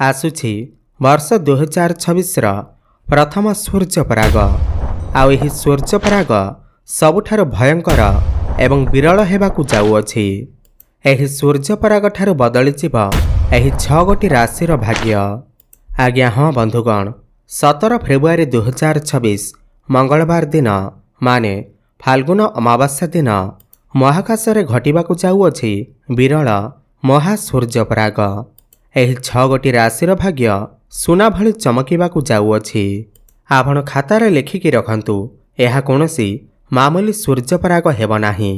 आसुछि वर्ष 2026 प्रथम सूर्यपराग। आउ एही सूर्यपराग सबुठारु भयंकर एवं विरल हेबाकु जाउअछि। एही सूर्यपराग ठारु बदलिजिब एही 6 गोटी राशिर भाग्य। आज्ञा हाँ बंधुगण, 17 फेब्रुआरी 2026 मंगलवार दिन माने फाल्गुन अमावास्या दिन महाकाशरे घटिबाकु जाउअछि विरल महासूर्यपराग। एही 6 गोटी राशिर भाग्य सुना भଳି चमकिबाकु जाउअछि। आपण खातारे लेखिकी रखंतु, एहा कोनोसी मामूली सूर्यपराग हेब नाही।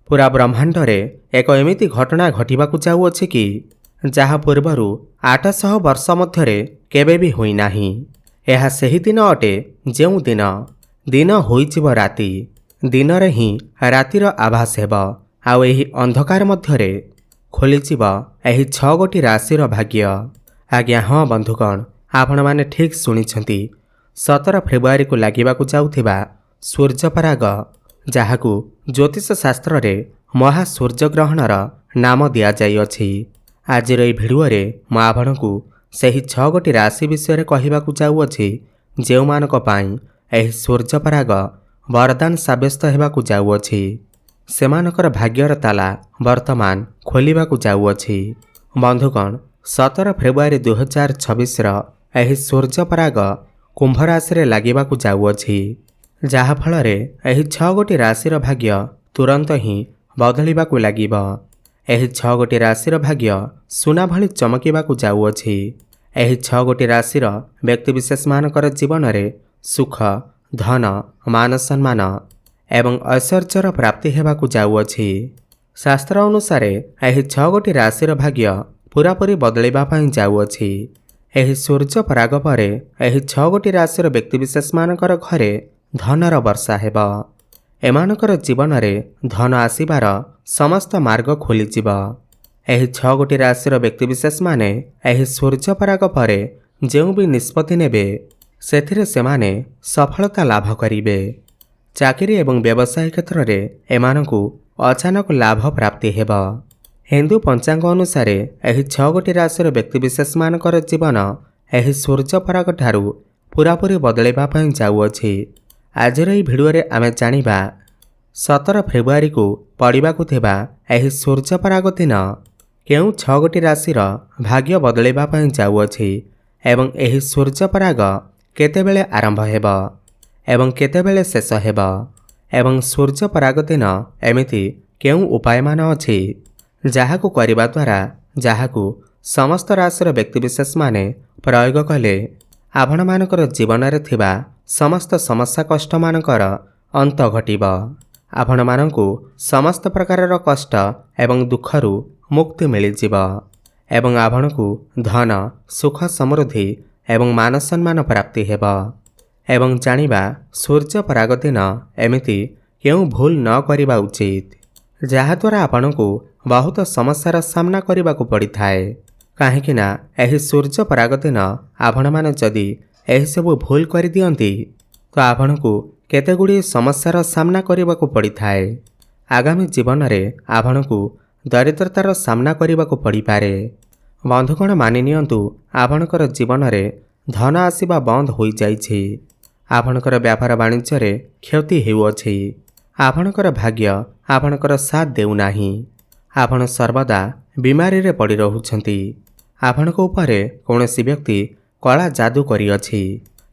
पूरा ब्रह्मांडरे एक एमिति घटना घटिबाकु जाउअछि कि जहा पूर्वरु 800 वर्ष मध्यरे केबे भी होई नाही। एहा सही दिन अटे जेउ दिन दिन होइजिब राति, दिनरे ही रातिर आभास हेब। आउ एही अंधकार मध्यरे खोलिजिब एही 6 गोटी राशिर भाग्य। आज्ञा हाँ बंधुगण, आपण माने ठीक सुनिछंती। 17 फेब्रुआरी को लागिबाकु जाउथिबा सूर्यपराग, जाहाकु ज्योतिष शास्त्र रे महासूर्यग्रहणर नाम दिया जाइअछि। आजिर एही भिडियोरे म आपणकु सेही 6 गोटी राशि विषय कहिबाकु जाउअछि जेउमानक पाई एही सूर्यपराग वरदान साब्यस्त हेबाकु जाउअछि। सेमानकर भाग्यर ताला वर्तमान खोलिबाकु जाउअछि। बंधुगण, 17 फेब्रुआरी 2026 एही सूर्यपराग कुंभ राशि लागिबाकु जाउअछि, जहा फलरे एही 6 गोटी राशिर भाग्य तुरंत ही बदलिबाकु लागिब। एही 6 गोटी राशिर भाग्य सुना भଳି चमकिबाकु जाउअछि। एही 6 गोटी राशिर व्यक्तिविशेष मानकर जीवन रे सुख, धन, मान सम्मान एवं ऐश्वर्यर प्राप्ति हेबाकु जाउअछि। शास्त्र अनुसार एही 6 गोटी राशिर भाग्य पूरापूरी बदलिबा पई जाउअछि। एही सूर्यपराग परे एही 6 गोटी राशिर व्यक्तिविशेष मानकर घरे धनर वर्षा हेब। एमानकर जीवन रे धन आसीबार समस्त मार्ग खोलिजिब। एही 6 गोटी राशिर व्यक्तिविशेष माने एही सूर्यपराग परे जेउ भी निष्पत्ति नेबे सेथिरे सेमाने सफलता लाभ करिवे। चाकरी एवं व्यवसाय क्षेत्र में एमानकु अचानक लाभ प्राप्ति हेब। हिंदू पंचांग अनुसार एही 6 गोटी राशिर व्यक्तिविशेष मानकर जीवन एही सूर्यपराग ठारू पूरापूरी बदलिबा पई जाउअछि। आजिर एही भिडियोरे आमे जानिबा 17 फेब्रुआरी को पड़िबाकु थिबा एही सूर्यपराग दिन केउ 6 गोटी राशिर भाग्य बदलिबा पई जाउअछि एवं एही सूर्यपराग केतेबेले आरंभ हेब एवं केतेबेले शेष हेब एवं सूर्यपराग दिन एमिति केउ उपाय मान अछि जाहाकु करिबा द्वारा जाहाकु समस्त राशिर व्यक्तिविशेष माने प्रयोग कले आपण मानकर जीवन रे थिबा समस्त समस्या कष्ट मानकर अंत घटिब। आपण मानकु समस्त प्रकारर कष्ट एवं दुखरु मुक्ति मिलिजिब एवं आपणकु धन, सुख, समृद्धि एवं मान सम्मान प्राप्ति हेब। एवं जानिबा सूर्यपराग दिन एमिति केउ भूल न करिबा उचित, जहाद्वारा आपणकु बहुत समस्यार सामना करिबाकु पड़िथाए। काहेकिना एही सूर्यपराग दिन आपण माने जदि एही सबु भूल करि दियंती तो आपणकु केतेगुडी समस्यार सामना करिबाकु पड़िथाए। आगामी जीवन रे आपणकु दरिद्रतार सामना करिबाकु पड़िपारे। बंधुगण, मानि नियंतु आपणकर जीवन रे धन आसीबा बंद होई जाइछि। आपणकर व्यापार वाणिज्य रे क्षति हेउअछि। आपणकर भाग्य आपणकर साथ देउ नाही। आपण सर्वदा बीमारी रे पड़ी रहुछंती। आपणक उपरे कोनोसी व्यक्ति कला जादू करिअछि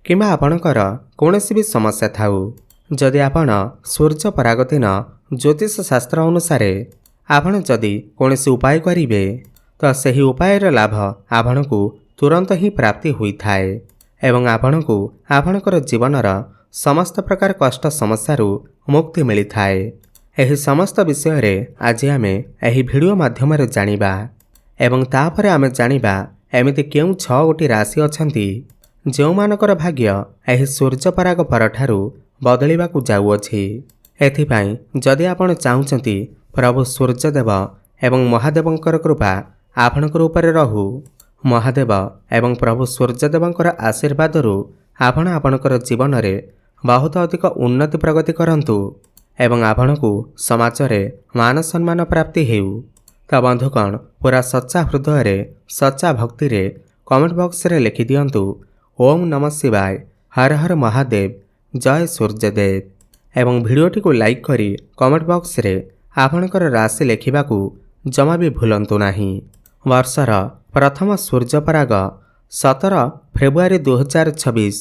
किंबा आपणकर कोनोसी भी समस्या थाउ, जदि आपण सूर्यपराग दिन ज्योतिष शास्त्र अनुसार आपण जदि कोनोसी उपाय करिवे तो सही उपायर लाभ आपणकु तुरंत ही प्राप्ति होइथाए एवं आपणकु आपणकर जीवनर समस्त प्रकार कष्ट समस्यारु मुक्ति मिलिथाए। एही समस्त विषय रे आज आमे एही भिडियो माध्यम रे जानिबा एवं तापरे आमे जानिबा एमिति केउ 6 गोटी राशि अछंती जेउमानकर भाग्य एही सूर्यपराग परठारु बदलिबाकु जाउअछि। एथिपाई जदि आपण चाहुचंती प्रभु सूर्यदेव एवं महादेवंकर कृपा आपणकर ऊपर रहू, महादेव एवं प्रभु सूर्यदेवंकर आशीर्वादरु आपण आपणकर जीवन रे बहुत अधिक उन्नति प्रगति करंतु एवं आपणकु समाज रे मान सम्मान प्राप्ति हेउ। तो बंधुगण, पूरा सच्चा हृदय रे सच्चा भक्ति रे कमेंट बॉक्स रे लिखि दियंतु ओम नमः शिवाय, हर हर महादेव, जय सूर्यदेव एवं भिडियोटी को लाइक करी कमेंट बॉक्स रे आपणकर राशि लेखिबाकू जमा भी भूलंतु नाही। वर्षर प्रथम सूर्यपराग 17 फेब्रुआरी 2026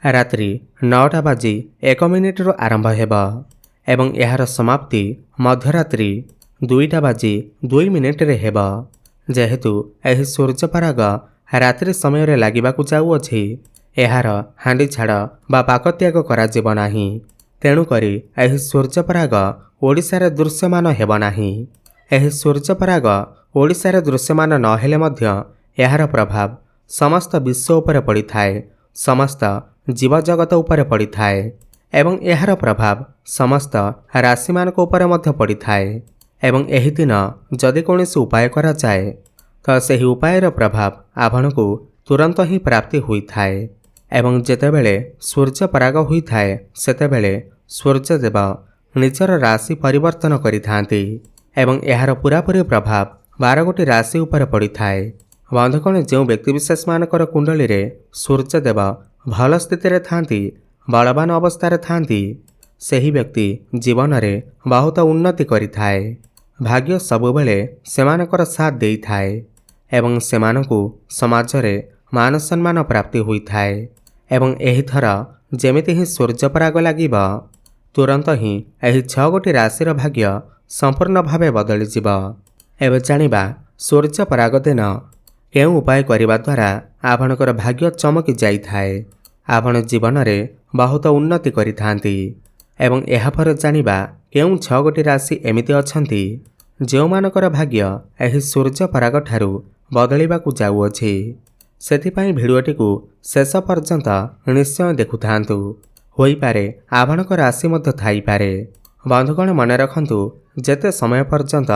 रात्रि 9:01 आरंभ हेबा एवं एहार समाप्ति मध्यरात्रि 2:02 रे हेबा। जेहेतु एही सूर्यपराग रात्रि समय रे लागिबाकू जाउअछि, एहार हांडी छाड़ बा पाकत्याग करा जिब नाही। तेणु करी एही सूर्यपराग ओडिशारे दृश्यमान हेब नाही। एही सूर्यपराग ओडिशारे दृश्यमान न हेले मध्य एहार प्रभाव समस्त विश्व उपरे पड़िथाए, समस्त जीवजगत उपरे पड़िथाए एवं एहार प्रभाव समस्त राशि मानक उपरे मध्य पड़िथाए। एवं एही दिन जदि कौनसी उपाय करा जाए तो सही उपायर प्रभाव आपणकू तुरंत ही प्राप्ति होइथाए। एवं जेतेबेले सूर्यपराग होइथाए सेतेबेले सूर्यदेव निजर राशि परिवर्तन करिथांती एवं एहार पूरापूरी प्रभाव 12 गोटी राशि उपरे पड़िथाए। बंधुगण, जो व्यक्तिविशेष मानकर कुंडली रे सूर्यदेव भल स्थिति रे थांती, बलवान अवस्था थांती, सही व्यक्ति जीवन रे बहुत उन्नति करिथाए। भाग्य सबुबेले सेमानकर साथ देइथाए एवं सेमानकू समाज रे मान सम्मान प्राप्ति होइथाए। एवं एही थर जेमिति ही सूर्यपराग लागिब, तुरंत ही एही 6 गोटी राशिर भाग्य संपूर्ण भावे बदली जिब। एबे जानिबा सूर्यपराग दिन केउ उपाय करिबा द्वारा आपणकर भाग्य चमकी जाइथाए, आपण जीवन रे बहुत उन्नति करिथांती। एवं एहा पर जानिबा केउ 6 गोटी राशि एमिति अछंती जो मानकर भाग्य एही सूर्यपराग ठारू बदलिबाकू जाउअछि। सेथिपाई भिडियोटी को शेष पर्यंत निश्चय देखुथांतु, होई पारे आपणक राशि मध्य थाई पारे। बंधुगण, मने रखंतु, जेते समय पर्यंत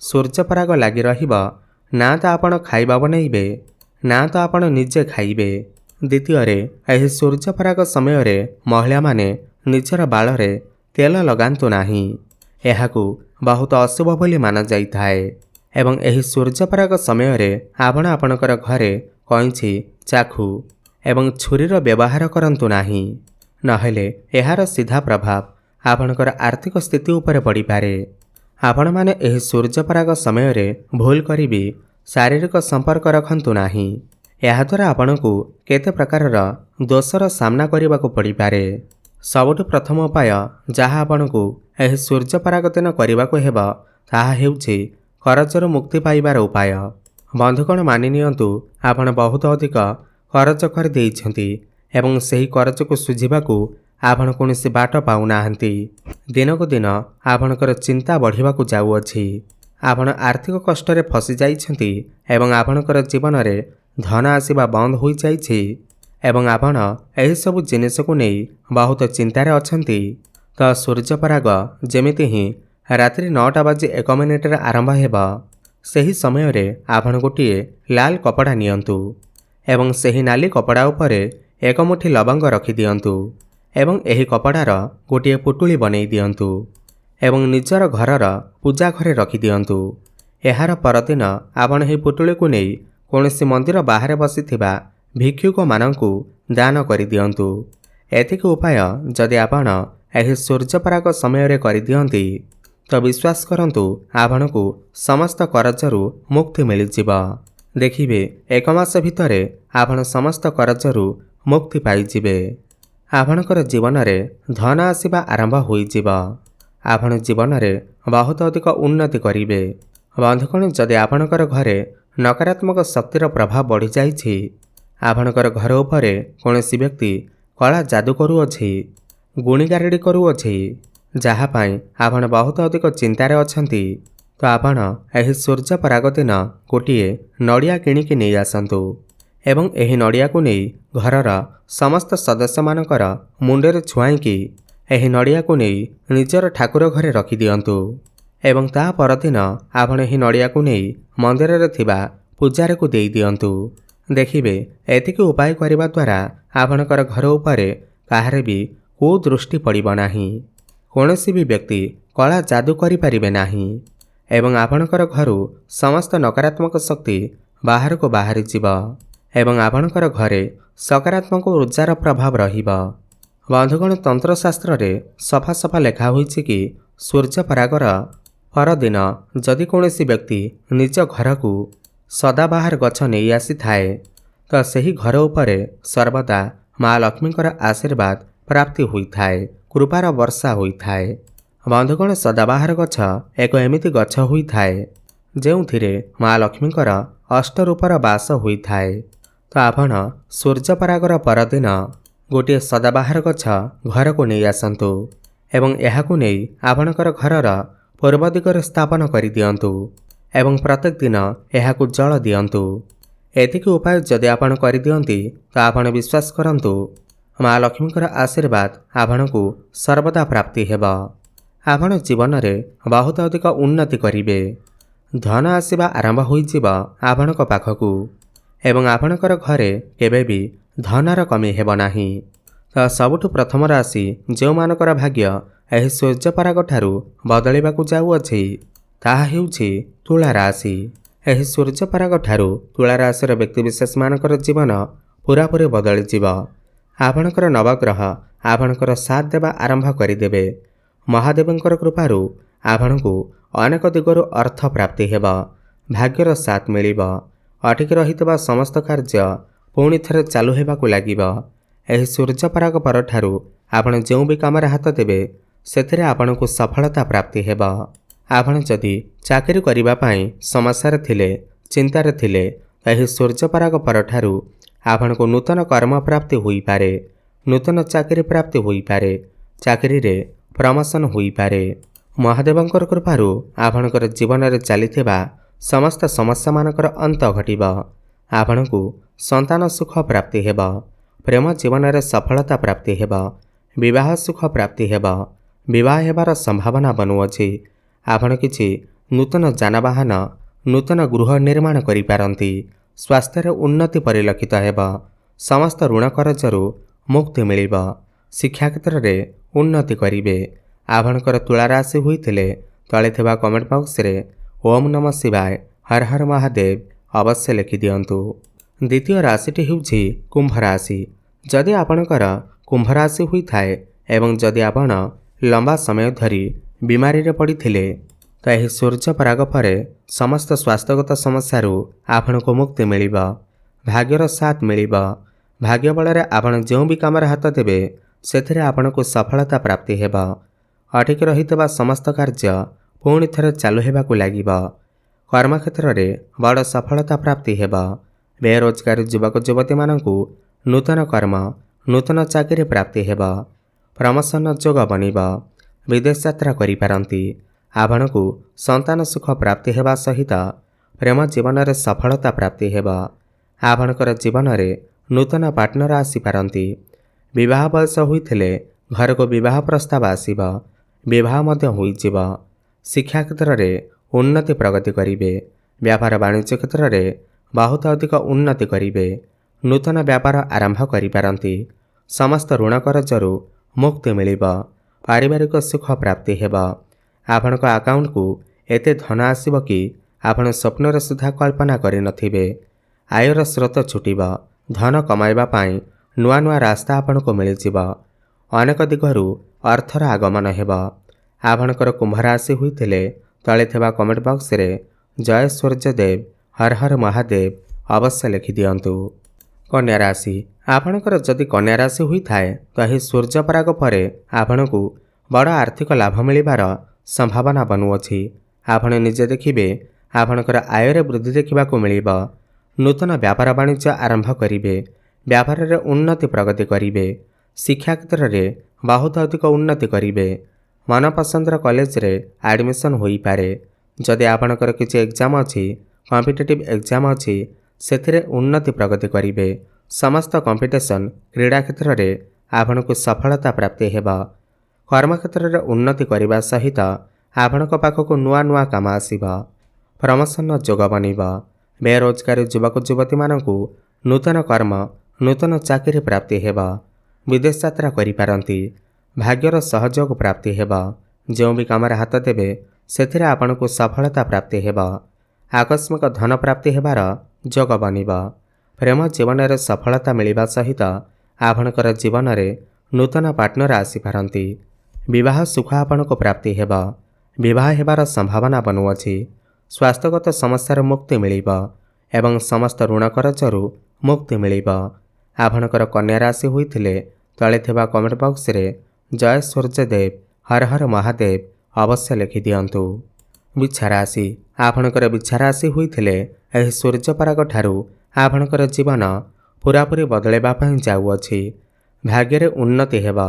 सूर्यपराग लागि रहिब ना तो आपण खाइबा बनैबे ना तो आपण निजे खाइबे। द्वितीय रे एही सूर्यपराग समय रे महिला माने निजर बाଳରେ तेल लगांतु नाही, एहाकू बहुत अशुभ बोली माना जाइथाए। एवं एही सूर्यपराग समय रे आपण आपणकर घरे कैंची, चाकू एवं छुरीर व्यवहार करंतु नाही, नहेले एहार सीधा प्रभाव आपणकर आर्थिक स्थिति उपरे पड़ी पारे। आपण माने एही सूर्यपराग समय रे भूल करिबी शारीरिक संपर्क रखंतु नाही, एहा द्वारा आपणकू केते प्रकारर दोषर सामना करबाकू पड़ी पारे। सबुठु प्रथम उपाय जहाँ आपणकू एही सूर्यपराग दिन करबाकू हेबा ताहा हेउछि करजर मुक्ति पाइबार उपाय। बंधुगण, मानि नियंतु, आपण बहुत अधिक करज कर देइछंती एवं सही करज को सुझिबाकू आपण कोनोसी बाट पाउनाहांती। दिनकू दिन आपणकर चिंता बढ़िबाकू जाउअछि, आपण आर्थिक कष्ट रे फसी जाइछंती एवं आपणकर जीवन रे धन आसीबा बंद होई जाइछि एवं आपण एही सब जिनिस को नहीं बहुत चिंतार अछंती। तो सूर्यपराग जेमिति ही रात्रि 9:01 रे आरंभ हेबा, सही समय रे आपण गोटिए लाल कपड़ा नियंतु एवं सही नाली कपड़ा उपरे एक मुठी लवंग रखि दियंतु एवं एही कपड़ार गोटिए पुटुली बनै दियंतु एवं निजर घरर पूजा घरे रखि दियंतु। एहार परदिन आपण एही पुटुली को नहीं कोनोसी मंदिर बाहर बसिथिबा भिक्षुक मानंकू दान करि दियंतु। एथिक उपाय जदि आपण एही सूर्यपराग समय रे करि दियंती तो विश्वास करंतु आपणकू समस्त करजरू मुक्ति मिल जिब। देखिबे एक मास भितरे आपण समस्त करजरू मुक्ति पाई जिबे। आपणकर जीवन रे धन आसीबा आरंभ होई जिब। आपण जीवन रे बहुत अधिक उन्नति करिवे। बंधुगण, जदि आपणकर घरे नकारात्मक शक्तिर प्रभाव बढ़ी जाइछि, आपणकर घर उपरे कौनसी व्यक्ति कला जादू करुअछि, गुणीगारेडी करुअछि, जहाँ पाई आपण बहुत अधिक चिंतार अछंती, तो आपण एही सूर्यपराग दिन गोटिए नड़िया किणिकी नहीं आसंतु एवं एही नड़िया को नहीं घरर समस्त सदस्य मानकर मुंडे छुआईकी एही नड़िया को नहीं निजर ठाकुर घरे रखि दियंतु एवं ता परदिन आपण एही नड़िया को नहीं मंदिर रे थिबा पूजार को देई दियंतु। देखिबे एतिक उपाय करबा द्वारा आपणकर घर उपरे काहारे भी कुदृष्टि पड़िब नाही, कौनसी भी व्यक्ति कला जादू करि परिबे नाही एवं आपणकर घरु समस्त नकारात्मक शक्ति बाहर को बाहरी जीव ଏବଂ ଆପଣଙ୍କର ଘରେ ସକାରାତ୍ମକ ऊर्जार प्रभाव रहिब। बंधुगण तंत्रशास्त्र सफा सफा लेखा होइछि कि सूर्य परागर परदिन जदि कौनसी व्यक्ति निज घर को सदाबाहार गछ नहीं आसी थाए तो सही घर उपरे सर्वदा माँ लक्ष्मीकर आशीर्वाद प्राप्ति होइथाए, कृपार वर्षा होइथाए। बंधुगण सदाबाहार गछ एक एमिति गछ होइथाए जेउथिरे माँ लक्ष्मीकर अष्टरूपर वास होइथाए। तो आपण सूर्य परागर परदिन गोटे सदाबाहार गछ घर को नहीं आसतु एवं एहाकु नहीं आपणकर घरर पूर्व दिगरे स्थापन कर दियंतु एवं प्रत्येक दिन एहाकु जल दियंतु। एतिक उपाय जदि आपण कर दियंती तो आपण विश्वास करंतु माँ लक्ष्मीकर आशीर्वाद आपणकु सर्वदा प्राप्ति हेब। आपण जीवन में बहुत अधिक उन्नति करिवे, धन आसीबा आरंभ होइजिब आपणक पाखकु एवं आपणकर घरे केबे भी धनर कमी हेब नाही। तो सबुठु प्रथम राशि जो मानकर भाग्य एही सूर्य पराग ठारू बदलिबाकु जाउअछि ताहा हेउछि तुला राशि। एही सूर्य पराग ठारू तुला राशिर व्यक्तिविशेष मानकर जीवन पूरापूरी बदली जीव। आपणकर नवग्रह आपणकर साथ देवा आरंभ करिदेबे। महादेवंकर कृपारू आपणकु अनेक दिगरु अर्थ प्राप्ति हेब, भाग्यर साथ मिलिब। अटिक रहितबा समस्त कार्य पुणी थरे चालू हेबाकु लागिब। एही सूर्य पराग परठारू आपण जो भी कामरे हाथ देबे सेथिरे आपणकु सफलता प्राप्ति हेब। आपण जदि चाकरी करिबा पई समस्या थिले, चिंतार थिले, एही सूर्य पराग परठारू आपणकु नूतन कर्म प्राप्ति होई पारे, नूतन चाकरी प्राप्ति होई पारे, चाकरी रे प्रमोशन होई पारे। महादेवंकर कृपारू आपणकर जीवन रे चलिथिबा समस्त समस्या मानकर अंत घटिब। आपणकु संतान सुख प्राप्ति हेब, प्रेम जीवन रे सफलता प्राप्ति हेब, विवाह सुख प्राप्ति हेब, विवाह हेबार संभावना बनुअछि। आपण किछि नूतन जानवाहन, नूतन गृह निर्माण करि पारंती। स्वास्थ्य रे उन्नति परिलक्षित हेब, समस्त ऋण कर्जरू मुक्ति मिलिब। शिक्षा क्षेत्र रे उन्नति करिवे। आपणकर तुला राशि होइथिले तळे थिबा कमेंट बॉक्स रे ओम नमः शिवाय हर हर महादेव अवश्य लिखि दियंतु। द्वितीय राशिटी हेउछि कुंभ राशि। जदि आपणकर कुंभ राशि होइथाए एवं जदि आपण लंबा समय धरी बीमारी रे पड़िथिले तो एही सूर्य पराग परे समस्त स्वास्थ्यगत समस्यारू आपणको मुक्ति मिलिब, भाग्यर साथ मिलिब। भाग्य बଳରେ आपण जो भी कामरे हाथ देबे सेथिरे आपणको सफलता प्राप्ति हेब। अटिक रहितबा समस्त कार्य पुणी थरे चालू हेबाकु लागिब। कर्म क्षेत्र रे बड़ सफलता प्राप्ति हेब। बेरोजगारी युवक युवती मानकु नूतन कर्म, नूतन चाकरी प्राप्ति हेब। प्रमोशन जोग बनिब। विदेश यात्रा करि पारंती। आपणकु संतान सुख प्राप्ति हेबा सहित प्रेम जीवन रे सफलता प्राप्ति हेब। आपणकर जीवन रे नूतन पार्टनर आसी पारंती। विवाह बयस होइथिले घर को विवाह प्रस्ताव आसीब, विवाह मध्य होइजिब। शिक्षा क्षेत्र रे उन्नति प्रगति करिवे। व्यापार वाणिज्य क्षेत्र रे बहुत अधिक उन्नति करिवे। नूतन व्यापार आरंभ करि पारंती। समस्त ऋण कर्जरू मुक्ति मिलिब। पारिवारिक सुख प्राप्ति हेब। आपणक अकाउंट को एते धन आसीब कि आपण स्वप्न सुधा कल्पना करि नथिबे। आयर स्रोत छुटिब। धन कमाइबा पाई नुआ नुआ रास्ता आपणको मिलिजिब। अनेक दिगरू अर्थर आगमन हेब। आपणकर कुंभ राशि होइथिले तळे थिबा कमेंट बॉक्स रे जय सूर्यदेव हर हर महादेव अवश्य लिखि दियंतु। कन्या राशि। आपणकर जदि कन्या राशि होइथाए तो एही सूर्य पराग परे आपणकु बड़ आर्थिक लाभ मिलिबार संभावना बनुअछि। आपण निजे देखिबे आपणकर आय रे वृद्धि देखिबाकु मिलिब। नूतन व्यापार वाणिज्य आरंभ करिवे। व्यापार रे उन्नति प्रगति करिवे। शिक्षा क्षेत्र रे बहुत अधिक उन्नति करिवे। मनपसंदर कॉलेज रे एडमिशन होई पारे। जदि आपणकर किछि एग्जाम अछि, कॉम्पिटिटिव एग्जाम अछि, सेथिरे उन्नति प्रगति करिवे। समस्त कॉम्पिटिशन क्रीड़ा क्षेत्र रे आपणकु सफलता प्राप्ति हेब। कर्म क्षेत्र रे उन्नति करिबा सहित आपणक पाखकु नुआ नुआ काम आसीब। प्रमोशन जोग बनिब। बेरोजगारी युवक युवती मानकु नूतन कर्म, नूतन चाकरी प्राप्ति हेब। विदेश यात्रा करि पारंती। भाग्यर सहयोग प्राप्ति हेब। जो भी कामरे हाथ देबे सेथिरे आपणकु सफलता प्राप्ति हेब। आकस्मिक धन प्राप्ति हेबार जोग बनिब। ପ୍ରେମ ଜୀବନରେ ସଫଳତା ମିଳିବା ସହିତ ଆପଣଙ୍କର ଜୀବନରେ ନୂତନ ପାର୍ଟନର ଆସିପାରନ୍ତି। ବିବାହ ସୁଖ ଆପଣଙ୍କୁ ପ୍ରାପ୍ତି ହେବ। ବିବାହ ହେବାର ସମ୍ଭାବନା ବନୁଅଛି। ସ୍ୱାସ୍ଥ୍ୟଗତ ସମସ୍ୟାରୁ ମୁକ୍ତି ମିଳିବ ଏବଂ ସମସ୍ତ ଋଣ କରଜରୁ ମୁକ୍ତି ମିଳିବ। ଆପଣଙ୍କର କନ୍ୟା ରାଶି ହୋଇଥିଲେ ତଳେ ଥିବା କମେଣ୍ଟ ବକ୍ସରେ ଜୟ ସୂର୍ଯ୍ୟଦେବ ହର ହର ମହାଦେବ ଅବଶ୍ୟ ଲେଖିଦିଅନ୍ତୁ। ବିଛା ରାଶି। ଆପଣଙ୍କର ବିଛା ରାଶି ହୋଇଥିଲେ ଏହି ସୂର୍ଯ୍ୟପରାଗ ଠାରୁ ଆପଣଙ୍କର ଜୀବନ ପୁରାପୁରି ବଦଳାଇବା ପାଇଁ ଯାଉଅଛି। ଭାଗ୍ୟରେ ଉନ୍ନତି ହେବ।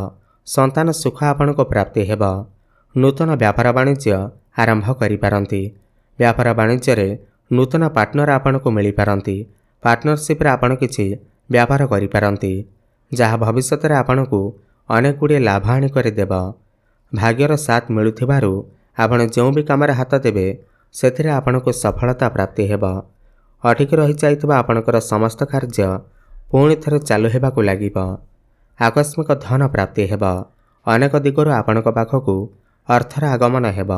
ସନ୍ତାନ ସୁଖ ଆପଣଙ୍କୁ ପ୍ରାପ୍ତି ହେବ। ନୂତନ ବ୍ୟାପାର ବାଣିଜ୍ୟ ଆରମ୍ଭ କରିପାରନ୍ତି। ବ୍ୟାପାର ବାଣିଜ୍ୟରେ ନୂତନ ପାର୍ଟନର ଆପଣଙ୍କୁ ମିଳିପାରନ୍ତି। ପାର୍ଟନରସିପ୍ରେ ଆପଣ କିଛି ବ୍ୟାପାର କରିପାରନ୍ତି ଯାହା ଭବିଷ୍ୟତରେ ଆପଣଙ୍କୁ ଅନେକ ଗୁଡ଼ିଏ ଲାଭ ଆଣି କରିଦେବ। ଭାଗ୍ୟର ସାଥ ମିଳୁଥିବାରୁ ଆପଣ ଯେଉଁ ବି କାମରେ ହାତ ଦେବେ ସେଥିରେ ଆପଣଙ୍କୁ ସଫଳତା ପ୍ରାପ୍ତି ହେବ। ଅଟକି ରହିଯାଇଥିବା ଆପଣଙ୍କର ସମସ୍ତ କାର୍ଯ୍ୟ ପୁଣି ଥରେ ଚାଲୁ ହେବାକୁ ଲାଗିବ। ଆକସ୍ମିକ ଧନ ପ୍ରାପ୍ତି ହେବ। ଅନେକ ଦିଗରୁ ଆପଣଙ୍କ ପାଖକୁ ଅର୍ଥର ଆଗମନ ହେବ।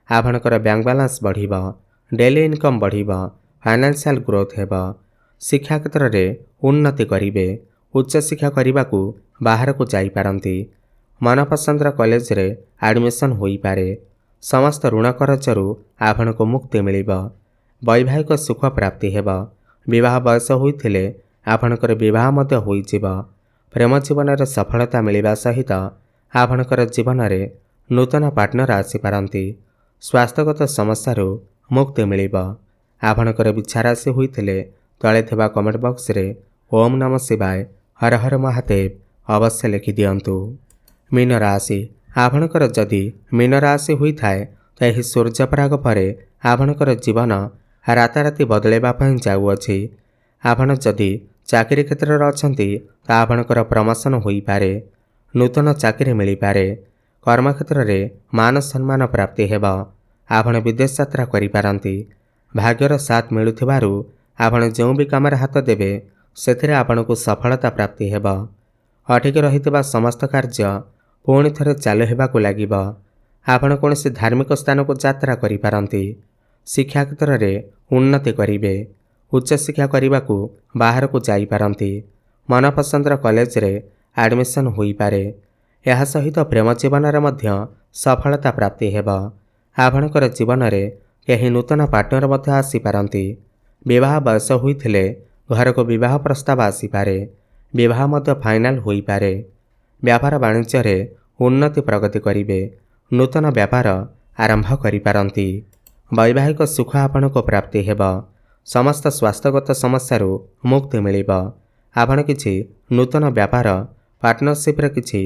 ଆପଣଙ୍କର ବ୍ୟାଙ୍କ ବାଲାନ୍ସ ବଢ଼ିବ। ଡେଲି ଇନକମ୍ ବଢ଼ିବ। ଫାଇନାନ୍ସିଆଲ ଗ୍ରୋଥ ହେବ। ଶିକ୍ଷା କ୍ଷେତ୍ରରେ ଉନ୍ନତି କରିବେ। ଉଚ୍ଚଶିକ୍ଷା କରିବାକୁ ବାହାରକୁ ଯାଇପାରନ୍ତି। ମନପସନ୍ଦର କଲେଜରେ ଆଡ଼ମିସନ୍ ହୋଇପାରେ। ସମସ୍ତ ଋଣ କରଜରୁ ଆପଣଙ୍କୁ ମୁକ୍ତି ମିଳିବ। ବୈବାହିକ ସୁଖ ପ୍ରାପ୍ତି ହେବ। ବିବାହ ବୟସ ହୋଇଥିଲେ ଆପଣଙ୍କର ବିବାହ ମଧ୍ୟ ହୋଇଯିବ। ପ୍ରେମ ଜୀବନରେ ସଫଳତା ମିଳିବା ସହିତ ଆପଣଙ୍କର ଜୀବନରେ ନୂତନ ପାର୍ଟନର ଆସିପାରନ୍ତି। ସ୍ୱାସ୍ଥ୍ୟଗତ ସମସ୍ୟାରୁ ମୁକ୍ତି ମିଳିବ। ଆପଣଙ୍କର ବିଛା ରାଶି ହୋଇଥିଲେ ତଳେ ଥିବା କମେଣ୍ଟ ବକ୍ସରେ ଓମ୍ ନମ ଶିବାୟ ହର ହର ମହାଦେବ ଅବଶ୍ୟ ଲେଖିଦିଅନ୍ତୁ। ମୀନ ରାଶି। ଆପଣଙ୍କର ଯଦି ମୀନ ରାଶି ହୋଇଥାଏ ତ ଏହି ସୂର୍ଯ୍ୟପରାଗ ପରେ ଆପଣଙ୍କର ଜୀବନ ରାତାରାତି ବଦଳାଇବା ପାଇଁ ଯାଉଅଛି। ଆପଣ ଯଦି ଚାକିରି କ୍ଷେତ୍ରରେ ଅଛନ୍ତି ତ ଆପଣଙ୍କର ପ୍ରମୋସନ ହୋଇପାରେ। ନୂତନ ଚାକିରି ମିଳିପାରେ। କର୍ମକ୍ଷେତ୍ରରେ ମାନ ସମ୍ମାନ ପ୍ରାପ୍ତି ହେବ। ଆପଣ ବିଦେଶ ଯାତ୍ରା କରିପାରନ୍ତି। ଭାଗ୍ୟର ସାଥ ମିଳୁଥିବାରୁ ଆପଣ ଯେଉଁ ବି କାମରେ ହାତ ଦେବେ ସେଥିରେ ଆପଣଙ୍କୁ ସଫଳତା ପ୍ରାପ୍ତି ହେବ। ଅଟକି ରହିଥିବା ସମସ୍ତ କାର୍ଯ୍ୟ ପୁଣି ଥରେ ଚାଲୁ ହେବାକୁ ଲାଗିବ। ଆପଣ କୌଣସି ଧାର୍ମିକ ସ୍ଥାନକୁ ଯାତ୍ରା କରିପାରନ୍ତି। ଶିକ୍ଷା କ୍ଷେତ୍ରରେ ଉନ୍ନତି କରିବେ। ଉଚ୍ଚଶିକ୍ଷା କରିବାକୁ ବାହାରକୁ ଯାଇପାରନ୍ତି। ମନପସନ୍ଦର କଲେଜରେ ଆଡ଼ମିସନ୍ ହୋଇପାରେ। ଏହା ସହିତ ପ୍ରେମ ଜୀବନରେ ମଧ୍ୟ ସଫଳତା ପ୍ରାପ୍ତି ହେବ। ଆପଣଙ୍କର ଜୀବନରେ କେହି ନୂତନ ପାର୍ଟନର ମଧ୍ୟ ଆସିପାରନ୍ତି। ବିବାହ ବୟସ ହୋଇଥିଲେ ଘରକୁ ବିବାହ ପ୍ରସ୍ତାବ ଆସିପାରେ। ବିବାହ ମଧ୍ୟ ଫାଇନାଲ ହୋଇପାରେ। ବ୍ୟାପାର ବାଣିଜ୍ୟରେ ଉନ୍ନତି ପ୍ରଗତି କରିବେ। ନୂତନ ବ୍ୟାପାର ଆରମ୍ଭ କରିପାରନ୍ତି। ବୈବାହିକ ସୁଖ ଆପଣଙ୍କୁ ପ୍ରାପ୍ତି ହେବ। ସମସ୍ତ ସ୍ୱାସ୍ଥ୍ୟଗତ ସମସ୍ୟାରୁ ମୁକ୍ତି ମିଳିବ। ଆପଣ କିଛି ନୂତନ ବ୍ୟାପାର ପାର୍ଟନରସିପ୍ରେ କିଛି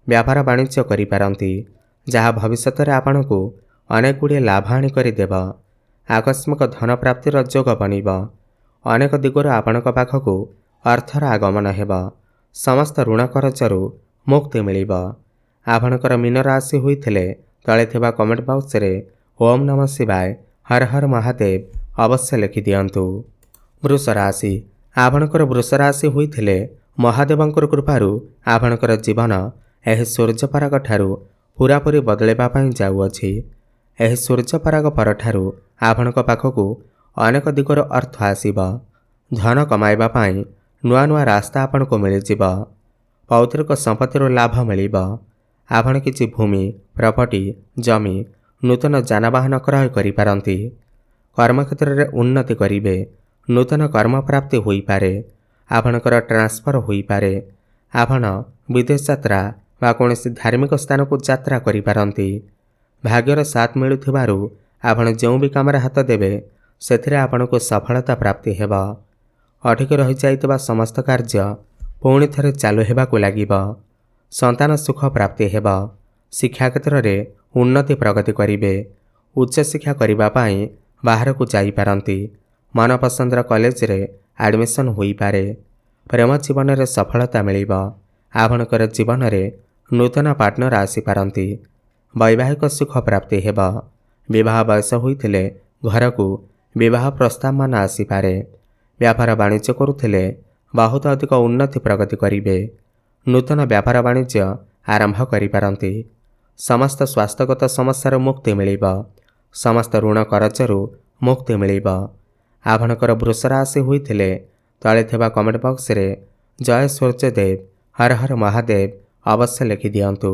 ବ୍ୟାପାର ବାଣିଜ୍ୟ କରିପାରନ୍ତି ଯାହା ଭବିଷ୍ୟତରେ ଆପଣଙ୍କୁ ଅନେକ ଗୁଡ଼ିଏ ଲାଭ ଆଣି କରିଦେବ। ଆକସ୍ମିକ ଧନ ପ୍ରାପ୍ତିର ଯୋଗ ବନିବ। ଅନେକ ଦିଗରୁ ଆପଣଙ୍କ ପାଖକୁ ଅର୍ଥର ଆଗମନ ହେବ। ସମସ୍ତ ଋଣ କରଜରୁ ମୁକ୍ତି ମିଳିବ। ଆପଣଙ୍କର ମୀନ ରାଶି ହୋଇଥିଲେ ତଳେ ଥିବା କମେଣ୍ଟ ବକ୍ସରେ ଓମ୍ ନମ ଶିବାୟ ହର ହର ମହାଦେବ ଅବଶ୍ୟ ଲେଖିଦିଅନ୍ତୁ। ବୃଷ ରାଶି। ଆପଣଙ୍କର ବୃଷ ରାଶି ହୋଇଥିଲେ ମହାଦେବଙ୍କର କୃପାରୁ ଆପଣଙ୍କର ଜୀବନ ଏହି ସୂର୍ଯ୍ୟପରାଗ ଠାରୁ ପୁରାପୁରି ବଦଳାଇବା ପାଇଁ ଯାଉଅଛି। ଏହି ସୂର୍ଯ୍ୟପରାଗ ପରଠାରୁ ଆପଣଙ୍କ ପାଖକୁ ଅନେକ ଦିଗରୁ ଅର୍ଥ ଆସିବ। ଧନ କମାଇବା ପାଇଁ ନୂଆ ନୂଆ ରାସ୍ତା ଆପଣଙ୍କୁ ମିଳିଯିବ। ପୈତୃକ ସମ୍ପତ୍ତିରୁ ଲାଭ ମିଳିବ। ଆପଣ କିଛି ଭୂମି ପ୍ରପର୍ଟି ଜମି ନୂତନ ଯାନବାହନ କ୍ରୟ କରିପାରନ୍ତି। କର୍ମକ୍ଷେତ୍ରରେ ଉନ୍ନତି କରିବେ। ନୂତନ କର୍ମପ୍ରାପ୍ତି ହୋଇପାରେ। ଆପଣଙ୍କର ଟ୍ରାନ୍ସଫର ହୋଇପାରେ। ଆପଣ ବିଦେଶ ଯାତ୍ରା ବା କୌଣସି ଧାର୍ମିକ ସ୍ଥାନକୁ ଯାତ୍ରା କରିପାରନ୍ତି। ଭାଗ୍ୟର ସାଥ ମିଳୁଥିବାରୁ ଆପଣ ଯେଉଁ ବି କାମରେ ହାତ ଦେବେ ସେଥିରେ ଆପଣଙ୍କୁ ସଫଳତା ପ୍ରାପ୍ତି ହେବ। ଅଟକି ରହିଯାଇଥିବା ସମସ୍ତ କାର୍ଯ୍ୟ ପୁଣି ଥରେ ଚାଲୁ ହେବାକୁ ଲାଗିବ। ସନ୍ତାନ ସୁଖ ପ୍ରାପ୍ତି ହେବ। ଶିକ୍ଷା କ୍ଷେତ୍ରରେ ଉନ୍ନତି ପ୍ରଗତି କରିବେ। ଉଚ୍ଚଶିକ୍ଷା କରିବା ପାଇଁ ବାହାରକୁ ଯାଇପାରନ୍ତି। ମନପସନ୍ଦର କଲେଜରେ ଆଡ଼ମିସନ୍ ହୋଇପାରେ। ପ୍ରେମ ଜୀବନରେ ସଫଳତା ମିଳିବ। ଆପଣଙ୍କର ଜୀବନରେ ନୂତନ ପାର୍ଟନର ଆସିପାରନ୍ତି। ବୈବାହିକ ସୁଖ ପ୍ରାପ୍ତି ହେବ। ବିବାହ ବୟସ ହୋଇଥିଲେ ଘରକୁ ବିବାହ ପ୍ରସ୍ତାବମାନ ଆସିପାରେ। ବ୍ୟାପାର ବାଣିଜ୍ୟ କରୁଥିଲେ ବହୁତ ଅଧିକ ଉନ୍ନତି ପ୍ରଗତି କରିବେ। ନୂତନ ବ୍ୟାପାର ବାଣିଜ୍ୟ ଆରମ୍ଭ କରିପାରନ୍ତି। ସମସ୍ତ ସ୍ୱାସ୍ଥ୍ୟଗତ ସମସ୍ୟାରୁ ମୁକ୍ତି ମିଳିବ। ସମସ୍ତ ଋଣ କରଜରୁ ମୁକ୍ତି ମିଳିବ। ଆପଣଙ୍କର ବୃଷ ରାଶି ହୋଇଥିଲେ ତଳେ ଥିବା କମେଣ୍ଟ ବକ୍ସରେ ଜୟ ସୂର୍ଯ୍ୟଦେବ ହର ହର ମହାଦେବ ଅବଶ୍ୟ ଲେଖିଦିଅନ୍ତୁ।